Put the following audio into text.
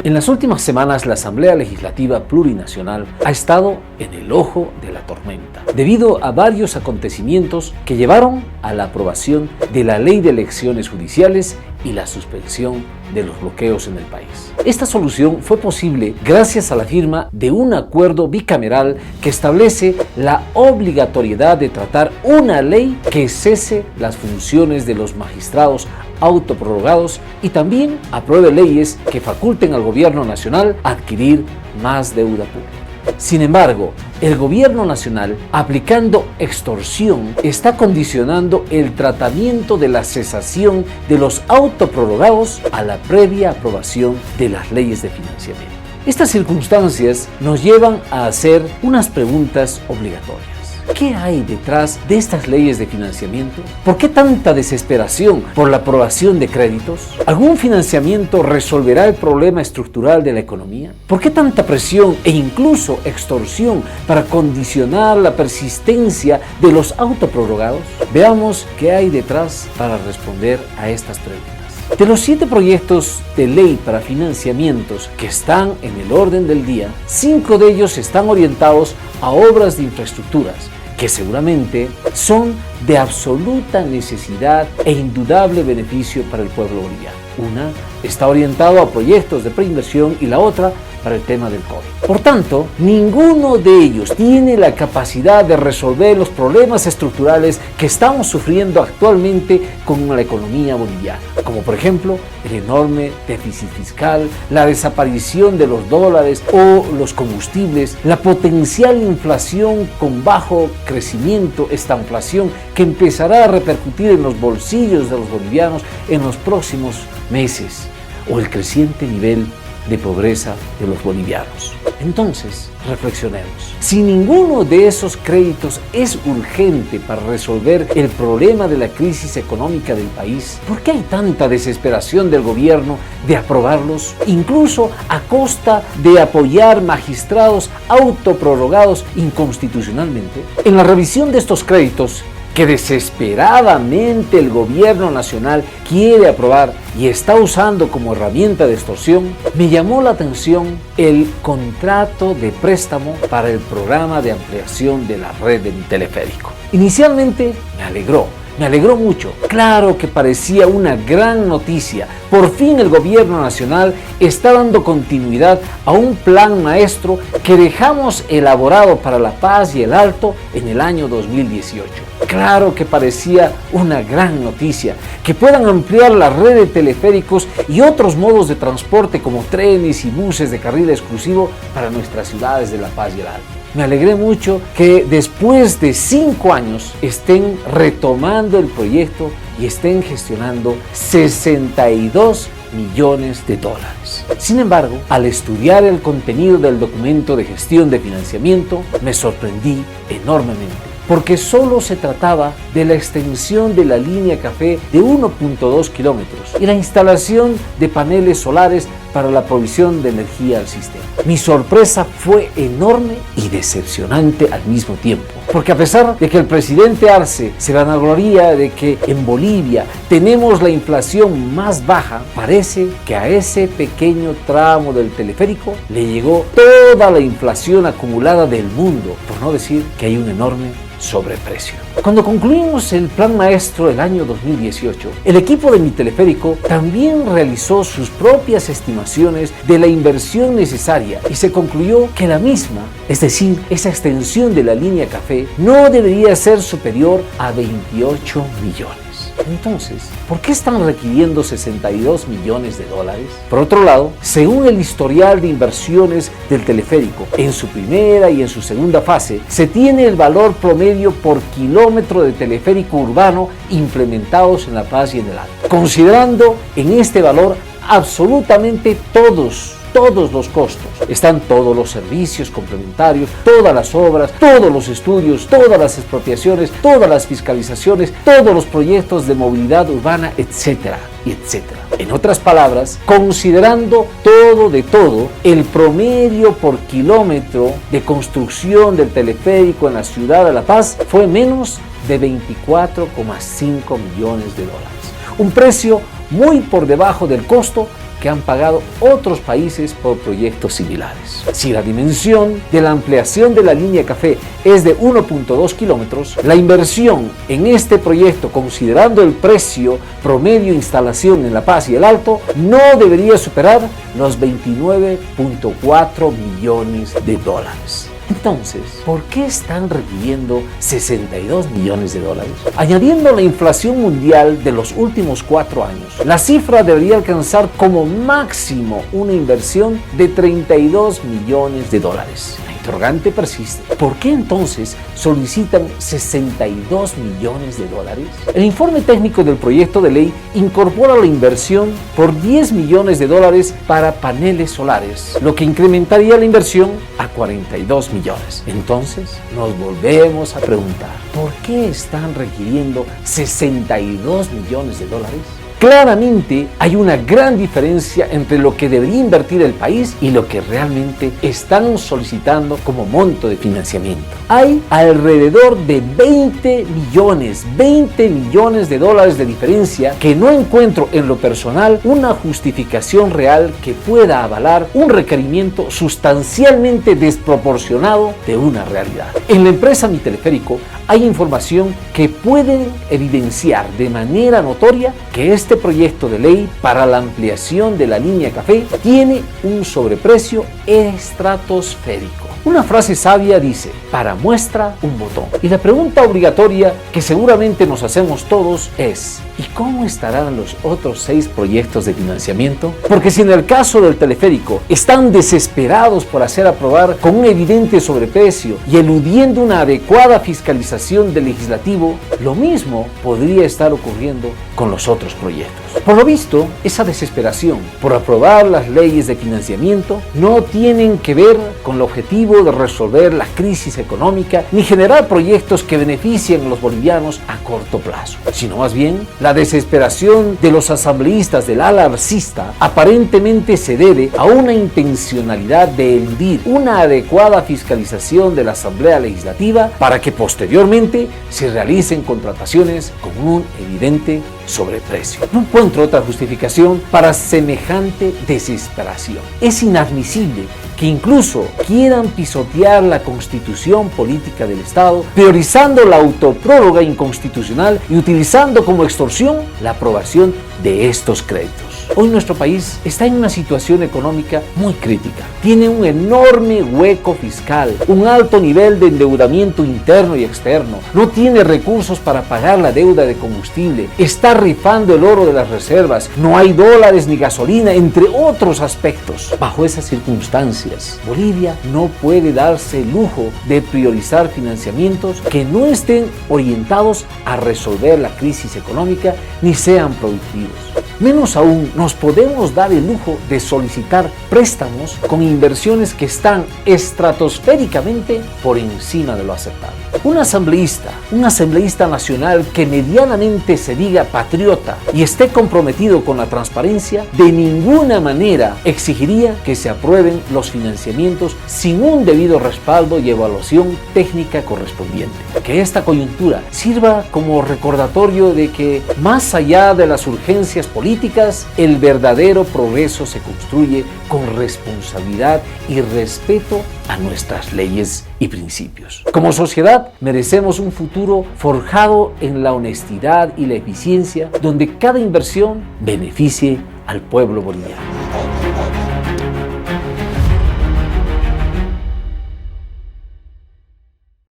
En las últimas semanas, la Asamblea Legislativa Plurinacional ha estado en el ojo de la tormenta, debido a varios acontecimientos que llevaron a la aprobación de la Ley de Elecciones Judiciales y la suspensión de los bloqueos en el país. Esta solución fue posible gracias a la firma de un acuerdo bicameral que establece la obligatoriedad de tratar una ley que cese las funciones de los magistrados autoprorrogados y también apruebe leyes que faculten al gobierno nacional a adquirir más deuda pública. Sin embargo, el gobierno nacional, aplicando extorsión, está condicionando el tratamiento de la cesación de los autoprorrogados a la previa aprobación de las leyes de financiamiento. Estas circunstancias nos llevan a hacer unas preguntas obligatorias. ¿Qué hay detrás de estas leyes de financiamiento? ¿Por qué tanta desesperación por la aprobación de créditos? ¿Algún financiamiento resolverá el problema estructural de la economía? ¿Por qué tanta presión e incluso extorsión para condicionar la persistencia de los autoprorrogados? Veamos qué hay detrás para responder a estas preguntas. De los 7 proyectos de ley para financiamientos que están en el orden del día, 5 de ellos están orientados a obras de infraestructuras que seguramente son de absoluta necesidad e indudable beneficio para el pueblo boliviano. Una está orientada a proyectos de preinversión y la otra para el tema del COVID. Por tanto, ninguno de ellos tiene la capacidad de resolver los problemas estructurales que estamos sufriendo actualmente con la economía boliviana, como por ejemplo el enorme déficit fiscal, la desaparición de los dólares o los combustibles, la potencial inflación con bajo crecimiento, estanflación que empezará a repercutir en los bolsillos de los bolivianos en los próximos meses, o el creciente nivel de pobreza de los bolivianos. Entonces, reflexionemos. Si ninguno de esos créditos es urgente para resolver el problema de la crisis económica del país, ¿por qué hay tanta desesperación del gobierno de aprobarlos, incluso a costa de apoyar magistrados autoprorrogados inconstitucionalmente? En la revisión de estos créditos, que desesperadamente el gobierno nacional quiere aprobar y está usando como herramienta de extorsión, me llamó la atención el contrato de préstamo para el programa de ampliación de la red de mi teleférico. Inicialmente me alegró mucho. Claro que parecía una gran noticia. Por fin el gobierno nacional está dando continuidad a un plan maestro que dejamos elaborado para La Paz y el Alto en el año 2018. Claro que parecía una gran noticia que puedan ampliar la red de teleféricos y otros modos de transporte como trenes y buses de carril exclusivo para nuestras ciudades de La Paz y el Alto. Me alegré mucho que después de 5 años estén retomando el proyecto y estén gestionando 62 millones de dólares. Sin embargo, al estudiar el contenido del documento de gestión de financiamiento, me sorprendí enormemente, porque solo se trataba de la extensión de la línea café de 1.2 kilómetros y la instalación de paneles solares para la provisión de energía al sistema. Mi sorpresa fue enorme y decepcionante al mismo tiempo, porque a pesar de que el presidente Arce se vanagloria de que en Bolivia tenemos la inflación más baja, parece que a ese pequeño tramo del teleférico le llegó toda la inflación acumulada del mundo, por no decir que hay un enorme sobreprecio. Cuando concluimos el plan maestro del año 2018, el equipo de mi teleférico también realizó sus propias estimaciones de la inversión necesaria y se concluyó que la misma, es decir, esa extensión de la línea café, no debería ser superior a 28 millones. Entonces, ¿por qué están requiriendo 62 millones de dólares? Por otro lado, según el historial de inversiones del teleférico, en su primera y en su segunda fase, se tiene el valor promedio por kilómetro de teleférico urbano implementados en La Paz y en el Alto. Considerando en este valor absolutamente todos los costos, están todos los servicios complementarios, todas las obras, todos los estudios, todas las expropiaciones, todas las fiscalizaciones, todos los proyectos de movilidad urbana, etcétera, etcétera. En otras palabras, considerando todo de todo, el promedio por kilómetro de construcción del teleférico en la ciudad de La Paz fue menos de 24,5 millones de dólares. Un precio muy por debajo del costo que han pagado otros países por proyectos similares. Si la dimensión de la ampliación de la línea café es de 1.2 kilómetros, la inversión en este proyecto, considerando el precio promedio de instalación en La Paz y el Alto, no debería superar los 29.4 millones de dólares. Entonces, ¿por qué están requiriendo 62 millones de dólares? Añadiendo la inflación mundial de los últimos 4 años, la cifra debería alcanzar como máximo una inversión de 32 millones de dólares. La interrogante persiste. ¿Por qué entonces solicitan 62 millones de dólares? El informe técnico del proyecto de ley incorpora la inversión por 10 millones de dólares para paneles solares, lo que incrementaría la inversión a 42 millones. Entonces, nos volvemos a preguntar, ¿por qué están requiriendo 62 millones de dólares? Claramente hay una gran diferencia entre lo que debería invertir el país y lo que realmente están solicitando como monto de financiamiento. Hay alrededor de 20 millones de dólares de diferencia que no encuentro en lo personal una justificación real que pueda avalar un requerimiento sustancialmente desproporcionado de una realidad. En la empresa Mi Teleférico hay información que puede evidenciar de manera notoria que este proyecto de ley para la ampliación de la línea café tiene un sobreprecio estratosférico. Una frase sabia dice, para muestra un botón. Y la pregunta obligatoria que seguramente nos hacemos todos es, ¿y cómo estarán los otros 6 proyectos de financiamiento? Porque si en el caso del teleférico están desesperados por hacer aprobar con un evidente sobreprecio y eludiendo una adecuada fiscalización del legislativo, lo mismo podría estar ocurriendo con los otros proyectos. Por lo visto, esa desesperación por aprobar las leyes de financiamiento no tienen que ver con el objetivo de resolver la crisis económica ni generar proyectos que beneficien a los bolivianos a corto plazo, sino más bien la desesperación de los asambleístas del ala alcista aparentemente se debe a una intencionalidad de eludir una adecuada fiscalización de la Asamblea Legislativa para que posteriormente se realicen contrataciones con un evidente sobreprecio. No encuentro otra justificación para semejante desesperación. Es inadmisible que incluso quieran pisotear la constitución política del Estado, priorizando la autoprórroga inconstitucional y utilizando como extorsión la aprobación de estos créditos. Hoy nuestro país está en una situación económica muy crítica. Tiene un enorme hueco fiscal, un alto nivel de endeudamiento interno y externo, no tiene recursos para pagar la deuda de combustible, está rifando el oro de las reservas, no hay dólares ni gasolina, entre otros aspectos. Bajo esas circunstancias, Bolivia no puede darse el lujo de priorizar financiamientos que no estén orientados a resolver la crisis económica ni sean productivos. Menos aún nos podemos dar el lujo de solicitar préstamos con inversiones que están estratosféricamente por encima de lo aceptable. Un asambleísta nacional que medianamente se diga patriota y esté comprometido con la transparencia, de ninguna manera exigiría que se aprueben los financiamientos sin un debido respaldo y evaluación técnica correspondiente. Que esta coyuntura sirva como recordatorio de que, más allá de las urgencias políticas, el verdadero progreso se construye con responsabilidad y respeto a nuestras leyes y principios. Como sociedad merecemos un futuro forjado en la honestidad y la eficiencia, donde cada inversión beneficie al pueblo boliviano.